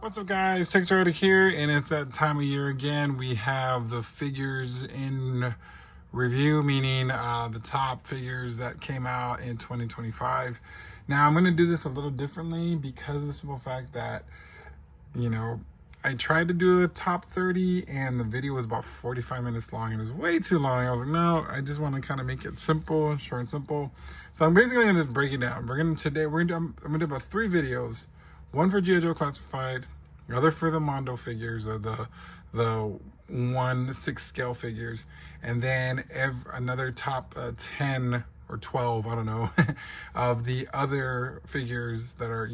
What's up, guys? TextRider here, and it's that time of year again. We have the figures in review, meaning the top figures that came out in 2025. Now, I'm going to do this a little differently because of the simple fact that, I tried to do a top 30 and the video was about 45 minutes long and it was way too long. I was like, no, I just want to kind of make it simple, short and simple. So I'm basically going to just break it down. I'm going to do about 3 videos. One for GIJOE Classified, other for the Mondo figures, or the 1/6 scale figures, and then another top 10 or 12, I don't know, of the other figures that are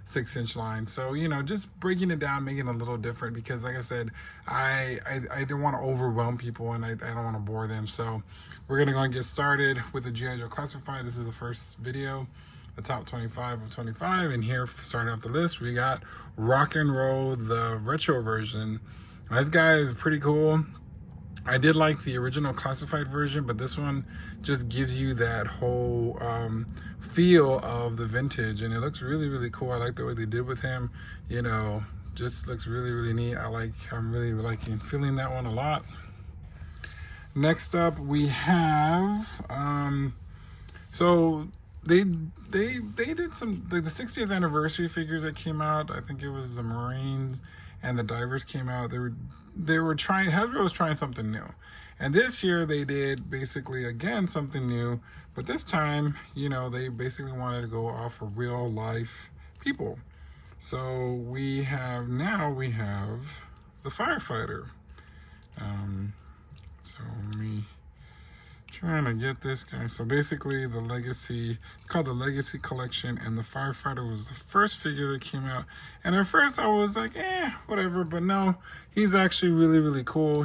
6-inch line. So just breaking it down, making it a little different, because like I said, I don't want to overwhelm people and I don't want to bore them. So we're gonna go and get started with the GIJOE Classified. This is the first video, the top 25 of 25, and here, starting off the list, we got Rock and Roll, the retro version. This guy is pretty cool. I did like the original Classified version, but this one just gives you that whole feel of the vintage, and it looks really, really cool. I like the way they did with him. Just looks really, really neat. I'm really liking, feeling that one a lot. Next up, we have so they did some the 60th anniversary figures that came out. I think it was the Marines and the Divers came out. They were trying, Hasbro was trying something new, and this year they did basically again something new, but this time they basically wanted to go off of real life people. So we have the firefighter. So let me trying to get this guy. So basically the Legacy, it's called the Legacy Collection, and the firefighter was the first figure that came out. And at first I was like, whatever, but no, he's actually really, really cool.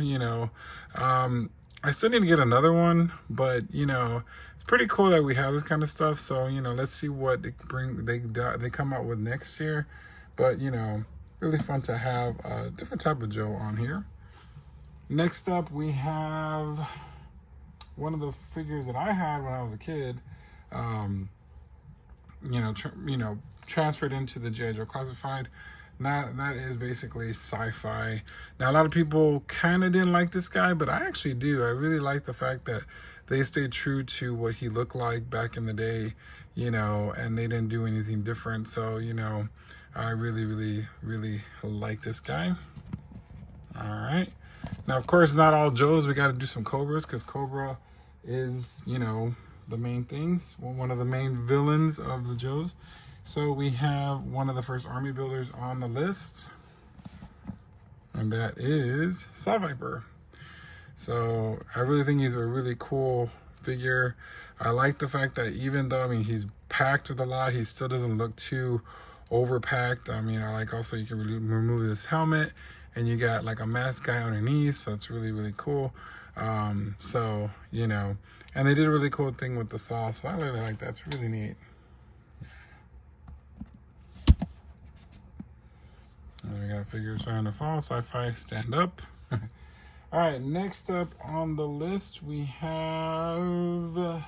I still need to get another one, but it's pretty cool that we have this kind of stuff. So let's see what they come out with next year. But really fun to have a different type of Joe on here. Next up, we have one of the figures that I had when I was a kid, transferred into the GIJOE Classified. Now that is basically sci-fi. Now a lot of people kind of didn't like this guy, but I actually do. I really like the fact that they stayed true to what he looked like back in the day, and they didn't do anything different. So I really, really, really like this guy. All right. Now, of course, not all Joes. We got to do some Cobras, because Cobra is, the main things, one of the main villains of the Joes. So we have one of the first army builders on the list, and that is Saw Viper. So I really think he's a really cool figure. I like the fact that even though, he's packed with a lot, he still doesn't look too overpacked. I like also you can remove this helmet, and you got like a mask guy underneath, so it's really, really cool. And they did a really cool thing with the saw, so I really like that. It's really neat. And we got figures trying to fall, sci-fi, stand up. All right, next up on the list, we have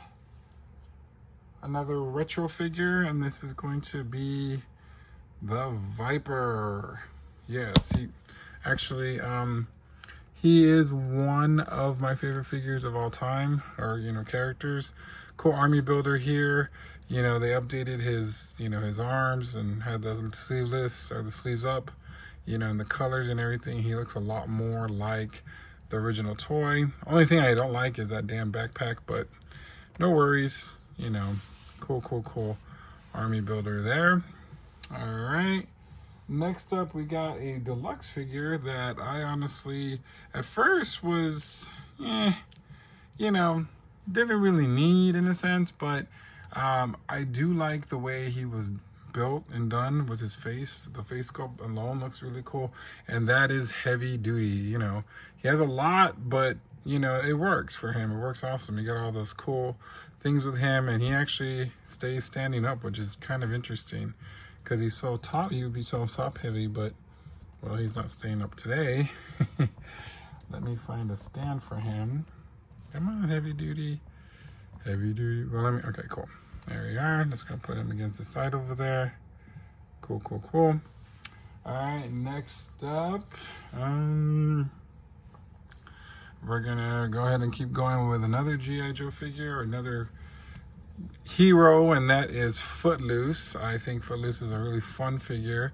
another retro figure, and this is going to be the Viper. Yes, he is one of my favorite figures of all time, or characters. Cool army builder here. They updated his his arms and had the sleeveless, or the sleeves up, and the colors and everything. He looks a lot more like the original toy. Only thing I don't like is that damn backpack, but no worries. Cool army builder there. All right. Next up, we got a deluxe figure that I honestly, at first was, didn't really need in a sense, but I do like the way he was built and done with his face. The face sculpt alone looks really cool, and that is heavy duty. He has a lot, but it works for him. It works awesome. You got all those cool things with him, and he actually stays standing up, which is kind of interesting. Because he's so top, he would be so top heavy, but he's not staying up today. Let me find a stand for him. Come on, heavy duty. Heavy duty. Well, let me, okay, cool. There we are. Just gonna put him against the side over there. Cool, cool, cool. All right, next up, we're gonna go ahead and keep going with another G.I. Joe figure, another hero, and that is Footloose. I think Footloose is a really fun figure.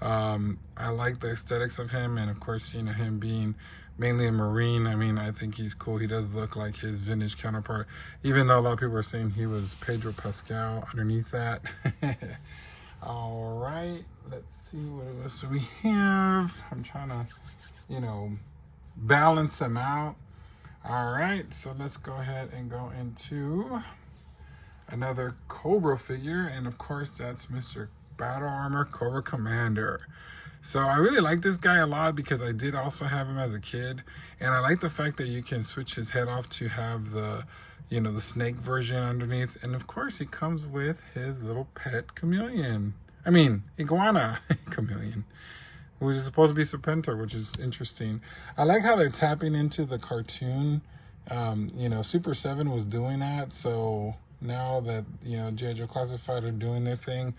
I like the aesthetics of him, and of course, you know, him being mainly a Marine. I mean, I think he's cool. He does look like his vintage counterpart, even though a lot of people are saying he was Pedro Pascal underneath that. All right, let's see what else we have. I'm trying to, you know, balance them out. All right, so let's go ahead and go into another Cobra figure, and of course that's Mr. Battle Armor Cobra Commander. So I really like this guy a lot because I did also have him as a kid, and I like the fact that you can switch his head off to have the, you know, the snake version underneath, and of course he comes with his little pet chameleon. I mean, iguana chameleon, which is supposed to be Serpentor, which is interesting. I like how they're tapping into the cartoon. You know, Super 7 was doing that, so now that, you know, G.I. Joe Classified are doing their thing,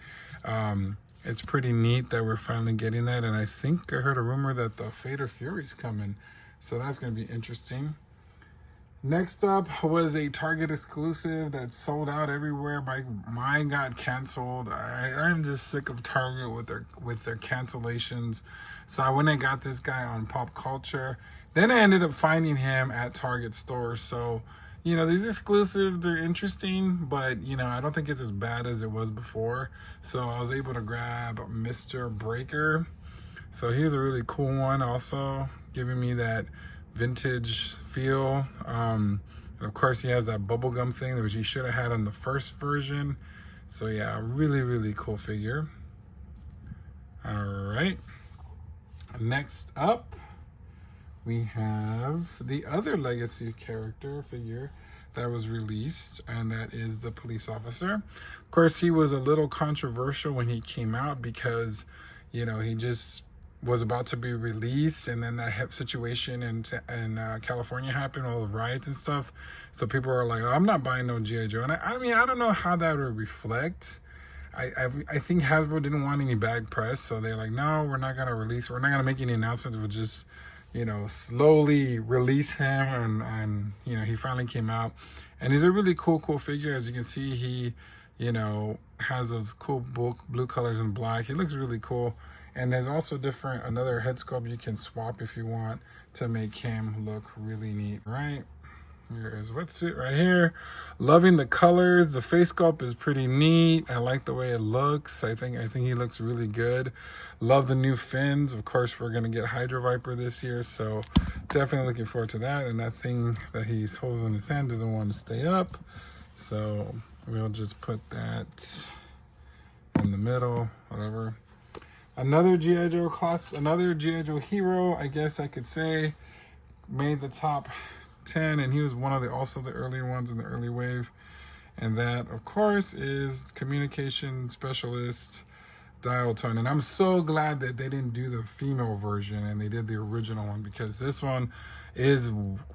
it's pretty neat that we're finally getting that. And I think I heard a rumor that the Fader Fury's coming, so that's going to be interesting. Next up was a Target exclusive that sold out everywhere. Mine got canceled. I'm just sick of Target with their cancellations. So I went and got this guy on Pop Culture. Then I ended up finding him at Target stores. So, you know, these exclusives, they're interesting, but, you know, I don't think it's as bad as it was before. So I was able to grab Mr. Breaker. So here's a really cool one also, giving me that vintage feel. And of course he has that bubblegum thing, which he should have had on the first version. So yeah, really, really cool figure. All right. Next up, we have the other legacy character figure that was released, and that is the police officer. Of course, he was a little controversial when he came out because, you know, he just was about to be released, and then that situation in California happened, all the riots and stuff. So people are like, oh, I'm not buying no G.I. Joe. And I mean, I don't know how that would reflect. I think Hasbro didn't want any bad press, so they're like, no, we're not gonna release. We're not gonna make any announcements. We'll just, you know, slowly release him, and you know, he finally came out, and he's a really cool figure. As you can see, he, you know, has those cool blue colors and black. He looks really cool, and there's also another head sculpt you can swap if you want to make him look really neat. Right, here's wetsuit right here. Loving the colors. The face sculpt is pretty neat. I like the way it looks. I think he looks really good. Love the new fins. Of course, we're gonna get Hydra Viper this year, so definitely looking forward to that. And that thing that he's holding in his hand doesn't want to stay up, so we'll just put that in the middle, whatever. Another G.I. Joe another G.I. Joe hero, I guess I could say, made the top 10, and he was one of the earlier ones in the early wave. And that, of course, is communication specialist Dial Tone. And I'm so glad that they didn't do the female version and they did the original one, because this one is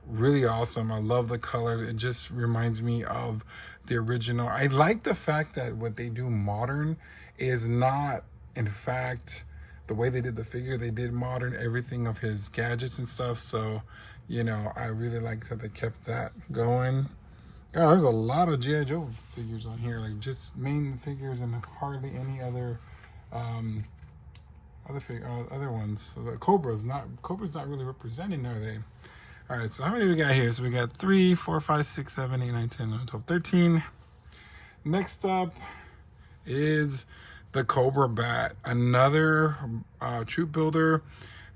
really awesome. I love the color. It just reminds me of the original. I like the fact that what they do modern is not, in fact, the way they did the figure. They did modern everything of his gadgets and stuff. So, you know, I really like that they kept that going. God, there's a lot of G.I. Joe figures on here, like just main figures and hardly any other other ones. So the Cobra's not really representing, are they? All right, so how many we got here? So we got 3, 4, 5, 6, 7, 8, 9, 10, 11, 12, 13. Next up is the Cobra Bat, another troop builder.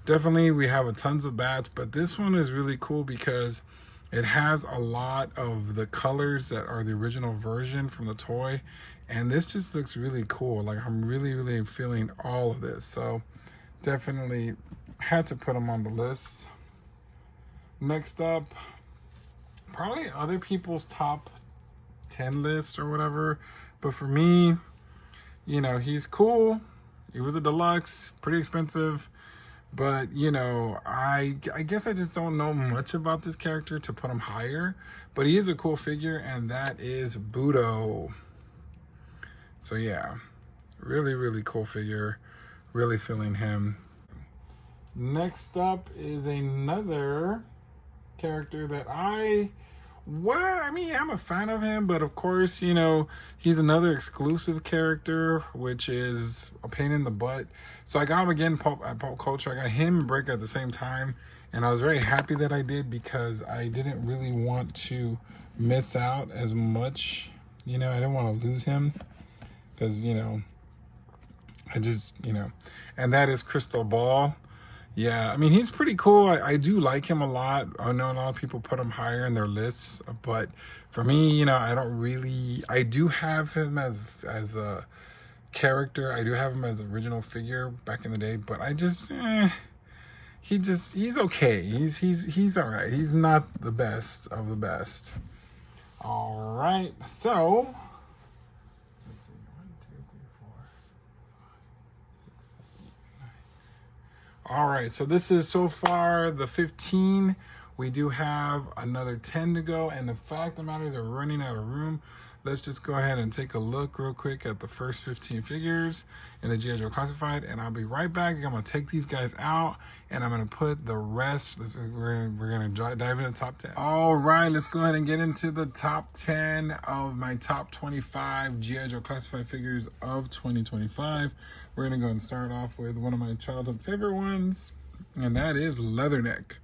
Definitely we have tons of bats, but this one is really cool because it has a lot of the colors that are the original version from the toy, and this just looks really cool. Like, I'm really, really feeling all of this, so definitely had to put them on the list. Next up, probably other people's top 10 list or whatever, but for me, you know, he's cool. He was a deluxe, pretty expensive, But, you know, I guess I just don't know much about this character to put him higher. But he is a cool figure, and that is Budo. So, yeah, really, really cool figure. Really feeling him. Next up is another character that I'm a fan of him, but of course, you know, he's another exclusive character, which is a pain in the butt. So I got him again at Pop Culture. I got him and Brick at the same time, and I was very happy that I did because I didn't really want to miss out as much. You know, I didn't want to lose him because, you know, and that is Crystal Ball. Yeah, I mean, he's pretty cool. I do like him a lot. I know a lot of people put him higher in their lists, but for me, you know, I do have him as a character. I do have him as an original figure back in the day, but he's okay. He's all right. He's not the best of the best. All right, so let's see, 1, 2, 3, 4, 5, 6, 7, 8, 9. All right, so this is so far the 15. We do have another 10 to go, and the fact of the matter is we're running out of room. Let's just go ahead and take a look real quick at the first 15 figures in the GI Joe Classified, and I'll be right back. I'm going to take these guys out, and I'm going to put the rest. We're going to dive into the top 10. All right, let's go ahead and get into the top 10 of my top 25 GI Joe Classified figures of 2025. We're going to go and start off with one of my childhood favorite ones, and that is Leatherneck.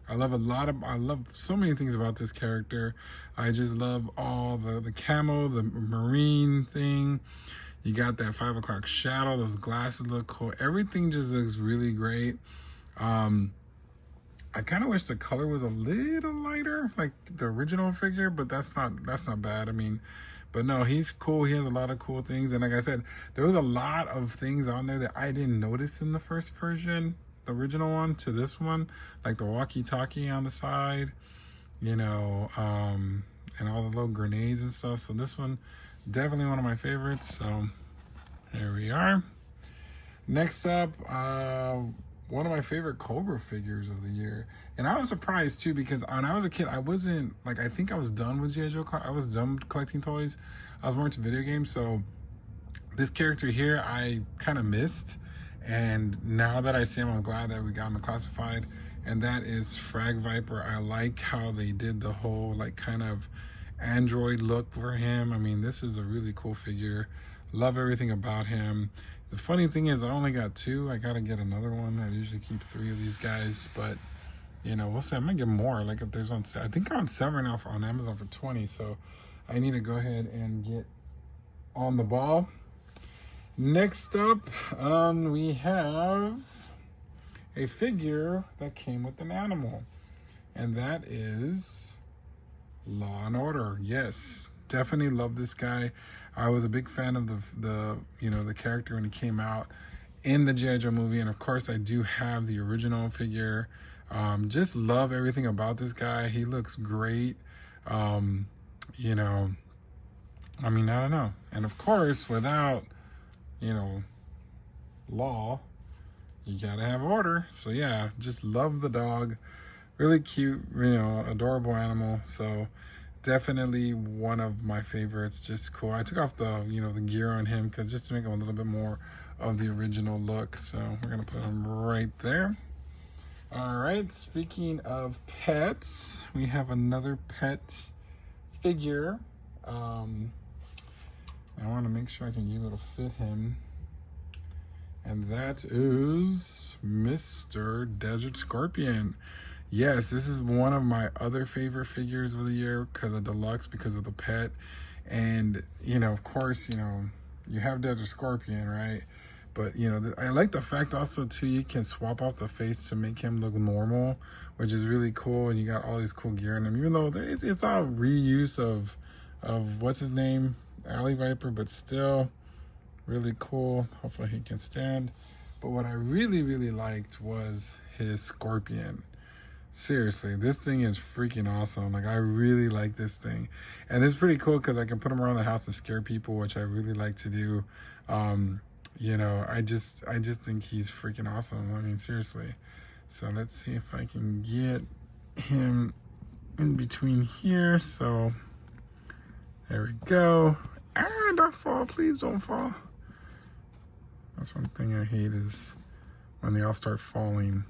I love so many things about this character. I just love all the camo, the marine thing. You got that 5 o'clock shadow. Those glasses look cool. Everything just looks really great. I kind of wish the color was a little lighter, like the original figure, but that's not bad. I mean, but no, he's cool. He has a lot of cool things. And like I said, there was a lot of things on there that I didn't notice in the first version, the original one, to this one, like the walkie-talkie on the side, you know, and all the little grenades and stuff. So this one, definitely one of my favorites. So here we are. Next up, one of my favorite Cobra figures of the year. And I was surprised too, because when I was a kid, I wasn't, like, I think I was done with G.I. Joe. I was done collecting toys. I was more into video games. So this character here, I kind of missed. And now that I see him, I'm glad that we got him classified. And that is Frag Viper. I like how they did the whole, like, kind of android look for him. I mean, this is a really cool figure. Love everything about him. The funny thing is I only got 2. I gotta get another one. I usually keep 3 of these guys, but you know, we'll see. I might get more. Like if there's on sale. I think they're on sale right now on Amazon for 20. So I need to go ahead and get on the ball. Next up, we have a figure that came with an animal, and that is Law and Order. Yes, definitely love this guy. I was a big fan of the character when he came out in the G.I. Joe movie, and of course I do have the original figure. Just love everything about this guy. He looks great. You know, I mean, I don't know. And of course, without, you know, Law, you gotta have Order. So yeah, just love the dog. Really cute, you know, adorable animal. So definitely one of my favorites. Just cool. I took off the, you know, the gear on him because just to make him a little bit more of the original look. So we're gonna put him right there. All right, speaking of pets, we have another pet figure. I want to make sure I can be able to fit him. And that is Mr. Desert Scorpion. Yes, this is one of my other favorite figures of the year because of deluxe, because of the pet. And, you know, of course, you know, you have Desert Scorpion, right? But, you know, I like the fact also, too, you can swap off the face to make him look normal, which is really cool. And you got all these cool gear in him, even though it's all reuse of what's his name? Alley Viper, but still really cool. Hopefully he can stand. But what I really, really liked was his Scorpion. Seriously, this thing is freaking awesome. Like, I really like this thing. And it's pretty cool because I can put him around the house and scare people, which I really like to do. you know, I just think he's freaking awesome. I mean, seriously. So let's see if I can get him in between here. So there we go. Ah, don't fall, please don't fall. That's one thing I hate is when they all start falling.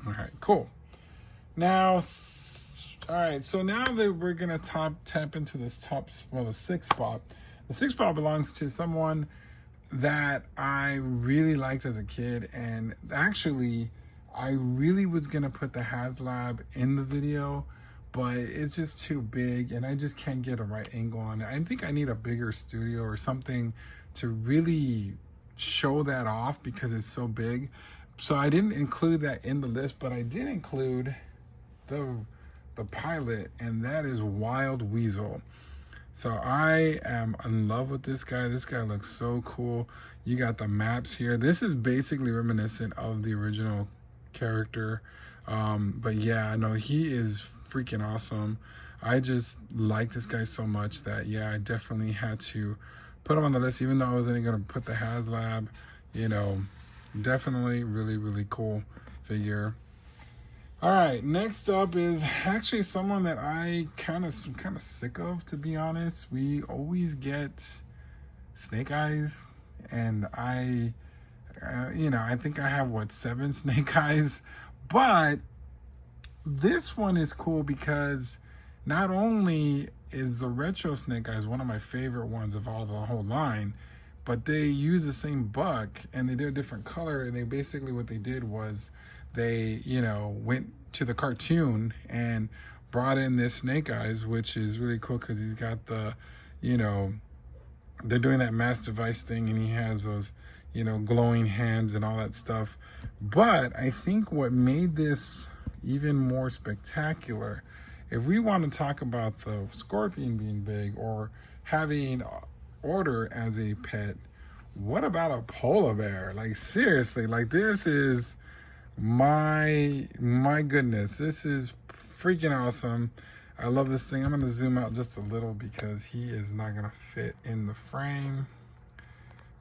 All right, cool. Now, all right, so now that we're gonna tap into this the sixth spot. The sixth spot belongs to someone that I really liked as a kid, and actually, I really was gonna put the HasLab in the video, but it's just too big, and I just can't get a right angle on it. I think I need a bigger studio or something to really show that off because it's so big. So I didn't include that in the list, but I did include the pilot, and that is Wild Weasel. So I am in love with this guy. This guy looks so cool. You got the maps here. This is basically reminiscent of the original character. But yeah, no, he is freaking awesome. I just like this guy so much that, yeah, I definitely had to put him on the list, even though I wasn't going to put the HasLab. You know, definitely really, really cool figure. All right, next up is actually someone that I kind of sick of, to be honest. We always get Snake Eyes, and I think I have 7 Snake Eyes, but this one is cool because not only is the retro Snake Eyes one of my favorite ones of all the whole line, but they use the same buck and they did a different color, and they basically what they did was they, went to the cartoon and brought in this Snake Eyes, which is really cool because he's got the, they're doing that mass device thing, and he has those, glowing hands and all that stuff. But I think what made this even more spectacular, if we want to talk about the Scorpion being big or having Order as a pet, what about a polar bear? Like, seriously, like, this is my goodness, this is freaking awesome. I love this thing. I'm going to zoom out just a little because he is not going to fit in the frame.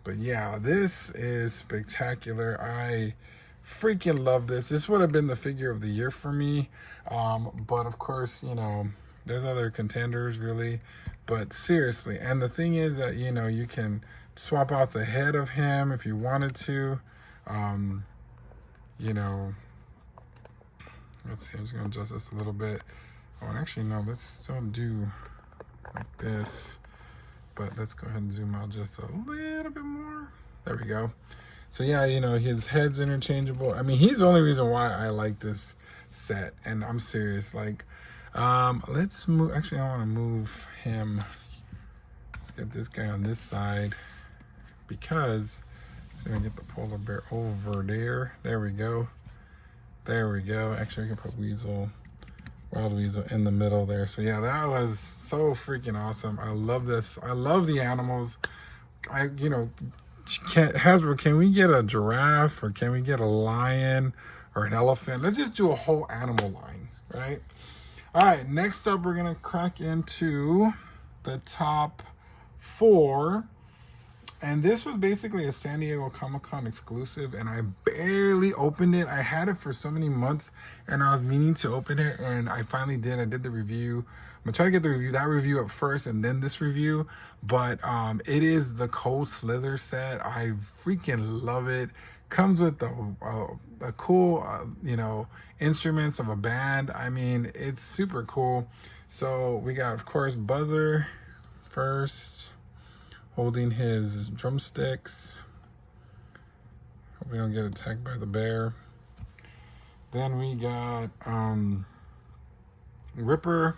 But yeah, this is spectacular. I freaking love this. This would have been the figure of the year for me. But of course, there's other contenders really. But seriously, and the thing is that, you can swap out the head of him if you wanted to. Let's see, I'm just going to adjust this a little bit. Oh, and actually, no, let's still do like this. But let's go ahead and zoom out just a little bit more. There we go. So yeah, his head's interchangeable. I mean, he's the only reason why I like this set. And I'm serious. Like, let's move. Actually, I want to move him. Let's get this guy on this side. Because, so we get the polar bear over there. There we go. There we go. Actually, we can put Wild Weasel in the middle there. So yeah, that was so freaking awesome. I love this. I love the animals. Hasbro, can we get a giraffe, or can we get a lion or an elephant? Let's just do a whole animal line, right? All right, next up, we're going to crack into the top 4. And this was basically a San Diego Comic-Con exclusive, and I barely opened it. I had it for so many months, and I was meaning to open it, and I finally did. I did the review. I'm going to try to get that review up first and then this review. But it is the Cold Slither set. I freaking love it. Comes with a cool, instruments of a band. I mean, it's super cool. So we got, of course, Buzzer first, holding his drumsticks. Hope we don't get attacked by the bear. Then we got Ripper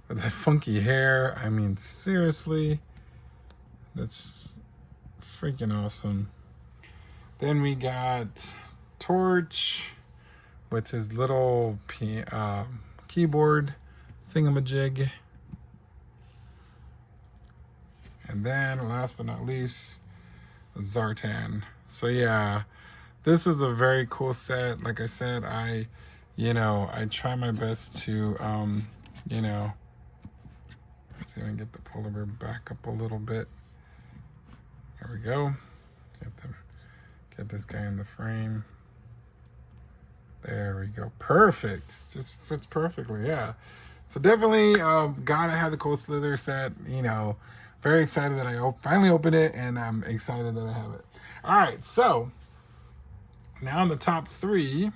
with that funky hair. I mean, seriously, that's freaking awesome. Then we got Torch with his little keyboard thingamajig. And then, last but not least, Zartan. So yeah, this was a very cool set. Like I said, I try my best to, let's see if I can get the polar bear back up a little bit. There we go. Get this guy in the frame. There we go. Perfect. Just fits perfectly. Yeah. So definitely gotta have the Cold Slither set. You know, very excited that I finally opened it, and I'm excited that I have it. All right. So now in the top 3,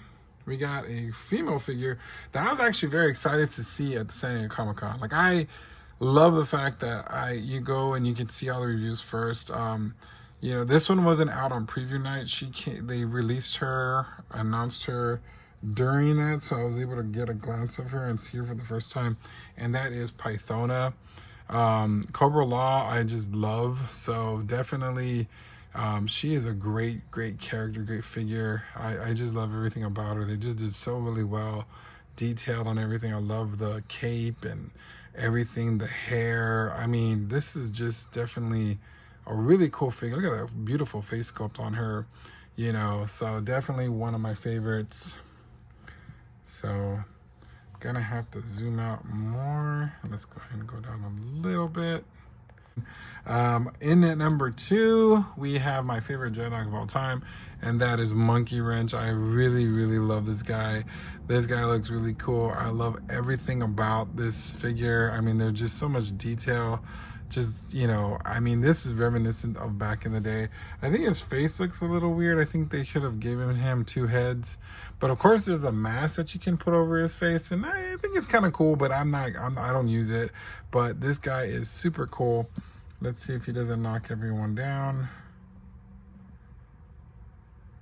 we got a female figure that I was actually very excited to see at the San Diego Comic-Con. Like, I love the fact that you go and you can see all the reviews first. You know, this one wasn't out on preview night. They released her, announced her during that, so I was able to get a glance of her and see her for the first time. And that is Pythona. Cobra Law, I just love. So definitely, she is a great character, great figure. I just love everything about her. They just did so really well, detailed on everything. I love the cape and everything, the hair. I mean, this is just definitely a really cool figure. Look at that beautiful face sculpt on her, you know. So definitely one of my favorites. So gonna have to zoom out more. Let's go ahead and go down a little bit. In at number 2, we have my favorite Dreadnought of all time, and that is Monkey Wrench. I really love this guy. This guy looks really cool. I love everything about this figure. I mean, there's just so much detail. Just, you know, I mean, this is reminiscent of back in the day. I think his face looks a little weird. I think they should have given him 2 heads. But of course, there's a mask that you can put over his face, and I think it's kind of cool, but I don't use it. But this guy is super cool. Let's see if he doesn't knock everyone down.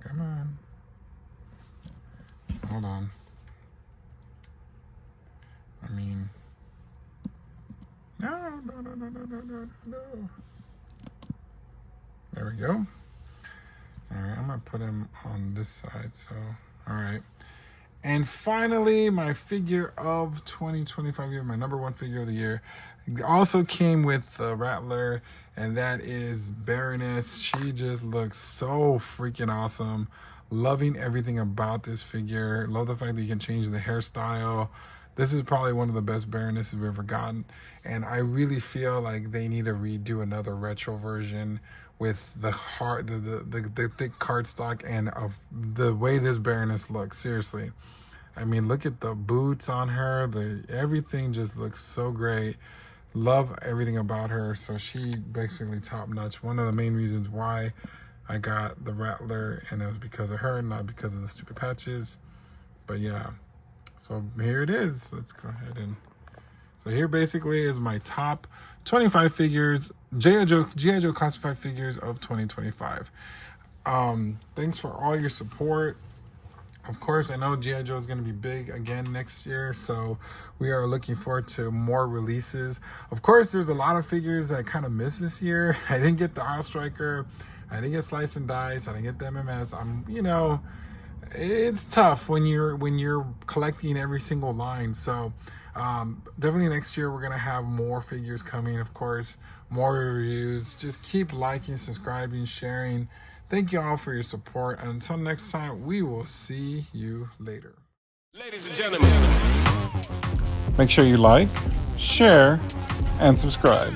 Come on. Hold on. I mean, no. There we go. All right, I'm gonna put him on this side. So, all right. And finally, my figure of 2025 year, my number 1 figure of the year, also came with the Rattler, and that is Baroness. She just looks so freaking awesome. Loving everything about this figure. Love the fact that you can change the hairstyle. This is probably one of the best Baronesses we've ever gotten, and I really feel like they need to redo another retro version with the thick cardstock and of the way this Baroness looks. Seriously, I mean, look at the boots on her. Everything just looks so great. Love everything about her. So she basically top notch. One of the main reasons why I got the Rattler, and it was because of her, not because of the stupid patches. But yeah, so here it is. Let's go ahead and, so here basically is my top 25 figures, GI Joe classified figures of 2025. Thanks for all your support. Of course, I know GI Joe is going to be big again next year, so we are looking forward to more releases. Of course, there's a lot of figures that I kind of missed this year. I didn't get the Isle Striker. I didn't get Slice and Dice. I didn't get the MMS. You know, it's tough when you're collecting every single line. So definitely next year we're gonna have more figures coming. Of course, more reviews. Just keep liking, subscribing, sharing. Thank you all for your support. Until next time, we will see you later. Ladies and gentlemen, make sure you like, share, and subscribe.